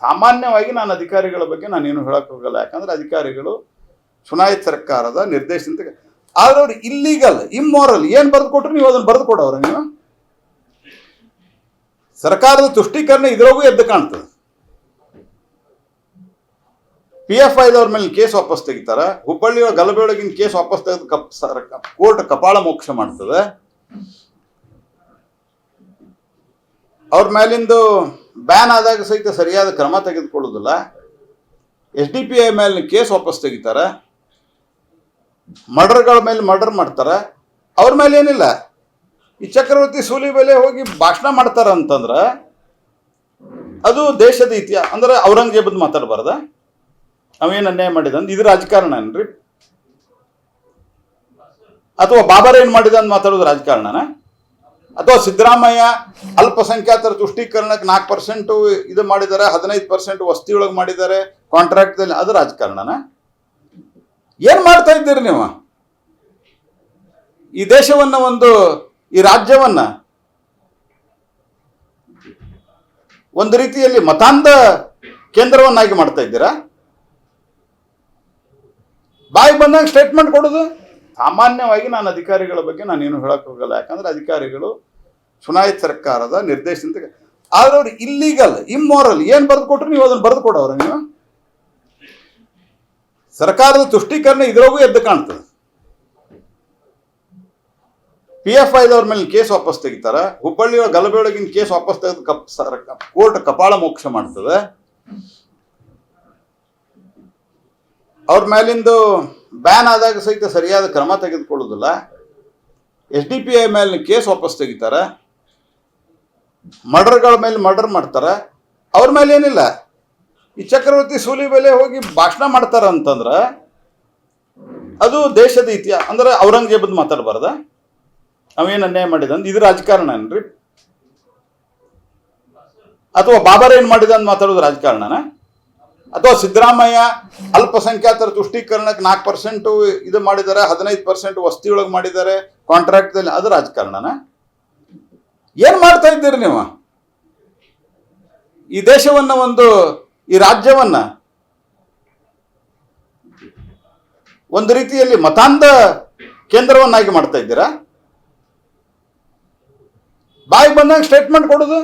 ಸಾಮಾನ್ಯವಾಗಿ ನಾನು ಅಧಿಕಾರಿಗಳ ಬಗ್ಗೆ ನಾನೇನು ಹೇಳಕ್ ಹೋಗಲ್ಲ. ಯಾಕಂದ್ರೆ ಅಧಿಕಾರಿಗಳು ಚುನಾಯಿತ ಸರ್ಕಾರದ ನಿರ್ದೇಶನ. ಆದ್ರೆ ಅವ್ರು ಇಲ್ಲೀಗಲ್, ಇಮ್ಮೋರಲ್ ಏನ್ ಬರೆದು ಕೊಟ್ರು ನೀವು ಅದನ್ನ ಬರೆದು ಕೊಡೋರ. ನೀವು ಸರ್ಕಾರದ ತುಷ್ಟೀಕರಣ ಇದ್ರಾಗೂ ಎದ್ದು ಕಾಣ್ತದೆ. PFIದವ್ರ ಮೇಲೆ ಕೇಸ್ ವಾಪಸ್ ತೆಗಿತಾರ. ಹುಬ್ಬಳ್ಳಿ ಗಲಭೆ ಒಳಗಿನ ಕೇಸ್ ವಾಪಸ್ ತೆಗೆದು ಕೋರ್ಟ್ ಕಪಾಳ ಮೋಕ್ಷ ಮಾಡ್ತದೆ. ಅವ್ರ ಮೇಲಿಂದು ಬ್ಯಾನ್ ಆದಾಗ ಸಹಿತ ಸರಿಯಾದ ಕ್ರಮ ತೆಗೆದುಕೊಳ್ಳೋದಿಲ್ಲ. SDPI ಮೇಲೆ ಕೇಸ್ ವಾಪಸ್ ತೆಗಿತಾರೆ. ಮರ್ಡರ್ಗಳ ಮೇಲೆ ಮರ್ಡರ್ ಮಾಡ್ತಾರೆ. ಅವ್ರ ಮೇಲೆ ಏನಿಲ್ಲ. ಈ ಚಕ್ರವರ್ತಿ ಸೂಲಿಬೆಲೆ ಹೋಗಿ ಭಾಷಣ ಮಾಡ್ತಾರ ಅಂತಂದ್ರೆ ಅದು ದೇಶದ ಇತಿಹಾಸ. ಅಂದ್ರೆ ಔರಂಗಜೇಬದ್ ಮಾತಾಡಬಾರ್ದ, ಅವೇನು ಅನ್ಯಾಯ ಮಾಡಿದ ಅಂತ ಇದು ರಾಜಕಾರಣ ಏನ್ರಿ? ಅಥವಾ ಬಾಬರ್ ಏನ್ ಮಾಡಿದ ಅಂತ ಮಾತಾಡೋದು ರಾಜಕಾರಣನ? ಅಥವಾ ಸಿದ್ದರಾಮಯ್ಯ ಅಲ್ಪಸಂಖ್ಯಾತರ ತುಷ್ಟೀಕರಣಕ್ಕೆ 4% ಇದು ಮಾಡಿದ್ದಾರೆ, 15% ವಸ್ತಿಯೊಳಗೆ ಮಾಡಿದ್ದಾರೆ ಕಾಂಟ್ರಾಕ್ಟ್ದಲ್ಲಿ, ಅದು ರಾಜಕಾರಣನ? ಏನ್ ಮಾಡ್ತಾ ಇದ್ದೀರಿ ನೀವು? ಈ ದೇಶವನ್ನ ಈ ರಾಜ್ಯವನ್ನ ಒಂದು ರೀತಿಯಲ್ಲಿ ಮತಾಂಧ ಕೇಂದ್ರವನ್ನಾಗಿ ಮಾಡ್ತಾ ಇದ್ದೀರಾ? ಬಾಯಿ ಬಂದಾಗ ಸ್ಟೇಟ್ಮೆಂಟ್ ಕೊಡೋದು. ಸಾಮಾನ್ಯವಾಗಿ ನಾನು ಅಧಿಕಾರಿಗಳ ಬಗ್ಗೆ ನಾನೇನು ಹೇಳಕ್ ಹೋಗಲ್ಲ. ಯಾಕಂದ್ರೆ ಅಧಿಕಾರಿಗಳು ಚುನಾಯಿತ ಸರ್ಕಾರದ ನಿರ್ದೇಶನ. ಆದ್ರೆ ಅವ್ರು ಇಲ್ಲೀಗಲ್, ಇಮ್ಮೋರಲ್ ಏನ್ ಬರೆದು ಕೊಟ್ರು ನೀವು ಅದನ್ನ ಬರೆದು ಕೊಡೋರ. ನೀವು ಸರ್ಕಾರದ ತುಷ್ಟೀಕರಣ ಇದ್ರಾಗೂ ಎದ್ದು ಕಾಣ್ತದೆ. PFIದವ್ರ ಮೇಲೆ ಕೇಸ್ ವಾಪಸ್ ತೆಗಿತಾರ. ಹುಬ್ಬಳ್ಳಿ ಗಲಭೆ ಒಳಗಿನ ಕೇಸ್ ವಾಪಸ್ ತೆಗೆದು ಕೋರ್ಟ್ ಕಪಾಳ ಮೋಕ್ಷ ಮಾಡ್ತದೆ. ಅವ್ರ ಮೇಲಿಂದು ಬ್ಯಾನ್ ಆದಾಗ ಸಹಿತ ಸರಿಯಾದ ಕ್ರಮ ತೆಗೆದುಕೊಳ್ಳೋದಿಲ್ಲ. SDPI ಮೇಲೆ ಕೇಸ್ ವಾಪಸ್ ತೆಗಿತಾರೆ. ಮರ್ಡರ್ಗಳ ಮೇಲೆ ಮರ್ಡರ್ ಮಾಡ್ತಾರೆ. ಅವ್ರ ಮೇಲೆ ಏನಿಲ್ಲ. ಈ ಚಕ್ರವರ್ತಿ ಸೂಲಿಬೆಲೆ ಹೋಗಿ ಭಾಷಣ ಮಾಡ್ತಾರ ಅಂತಂದ್ರೆ ಅದು ದೇಶದ ಇತಿಹಾಸ. ಅಂದ್ರೆ ಔರಂಗಜೇಬದ್ ಮಾತಾಡಬಾರ್ದ, ಅವೇನು ಅನ್ಯಾಯ ಮಾಡಿದ ಅಂತ ಇದು ರಾಜಕಾರಣ ಏನ್ರಿ? ಅಥವಾ ಬಾಬರ್ ಏನ್ ಮಾಡಿದ ಅಂತ ಮಾತಾಡೋದು ರಾಜಕಾರಣನ? ಅಥವಾ ಸಿದ್ದರಾಮಯ್ಯ ಅಲ್ಪಸಂಖ್ಯಾತರ ತುಷ್ಟೀಕರಣಕ್ಕೆ 4% ಇದು ಮಾಡಿದ್ದಾರೆ, 15% ವಸ್ತಿಯೊಳಗೆ ಮಾಡಿದ್ದಾರೆ ಕಾಂಟ್ರಾಕ್ಟ್ದಲ್ಲಿ, ಅದು ರಾಜಕಾರಣನ? ಏನ್ ಮಾಡ್ತಾ ಇದ್ದೀರಿ ನೀವು? ಈ ದೇಶವನ್ನ ಈ ರಾಜ್ಯವನ್ನ ಒಂದು ರೀತಿಯಲ್ಲಿ ಮತಾಂಧ ಕೇಂದ್ರವನ್ನಾಗಿ ಮಾಡ್ತಾ ಇದ್ದೀರಾ? ಬಾಯಿ ಬಂದಾಗ ಸ್ಟೇಟ್ಮೆಂಟ್ ಕೊಡೋದು.